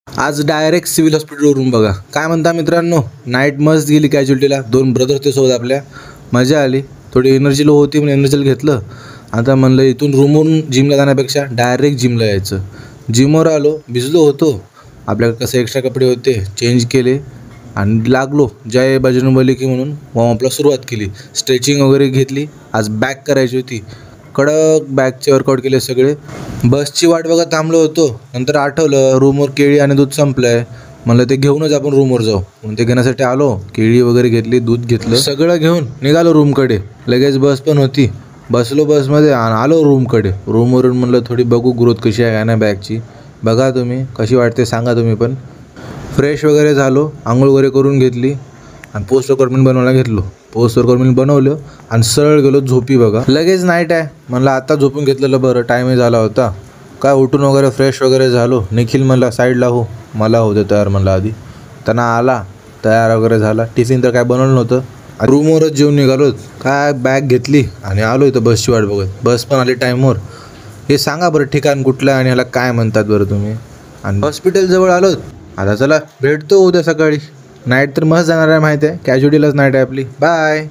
आज direct civil हॉस्पिटलवरून बघा काय म्हणता मित्रांनो. नाईट मस्त गेली कॅज्युअल्टीला. 2 ब्रदर ते सोबत आपल्या. मजा आली. थोडी एनर्जी लो होती म्हणून एनर्जील घेतलं. आता म्हणलं इथून रूमवरून जिमला जाण्यापेक्षा डायरेक्ट जिमला यायचं. जिमवर आलो, भिजलो होतो. आपल्याकडे कसं एक्स्ट्रा कपडे होते, चेंज केले आणि लागलो जय बजरंगबली की म्हणून वॉर्मअपला सुरुवात केली. स्ट्रेचिंग वगैरे घेतली. आज बॅक करायची होती. कडक बॅकचे वर्कआउट केले सगळे. बसची वाट बघत थांबलो होतो. नंतर आठवलं रूमवर केळी आणि दूध संपलं आहे. म्हणलं ते घेऊनच आपण रूमवर जाऊ म्हणून ते घेण्यासाठी आलो. केळी वगैरे घेतली, दूध घेतलं, सगळं घेऊन निघालो रूमकडे. लगेच बस पण होती. बसलो बसमध्ये आणि आलो रूमकडे. रूमवरून म्हणलं थोडी बघू ग्रोथ कशी आहे ना बॅगची. बघा तुम्ही कशी वाटते सांगा तुम्ही पण. फ्रेश वगैरे झालो, आंघोळ वगैरे करून घेतली आणि पोस्ट वर्कआउट बनवायला घेतलो. पोस्ट वर्कआउट बनवलं आणि सरळ गेलो झोपी. बघा लगेच नाईट आहे म्हणलं आता झोपून घेतलेलं बरं. टाईमही झाला होता. काय उठून वगैरे फ्रेश वगैरे झालो. निखिल म्हणला साईडला हो, मला होते तयार म्हणलं आधी. त्यांना आला तयार वगैरे झाला. टिफिन तर काय बनवलं नव्हतं. रूमवरच जेवून निघालो. काय बॅग घेतली आणि आलो इथं बसची वाट बघत. बस पण आली टाईमवर. हे सांगा बरं ठिकाण कुठलं आहे आणि ह्याला काय म्हणतात बरं तुम्ही. आणि हॉस्पिटलजवळ आलो. आता चला भेटतो उद्या सकाळी. नाईट तर मस्त जाणार आहे माहिती आहे. कॅज्युअल्टीलाच नाईट आहे आपली. बाय.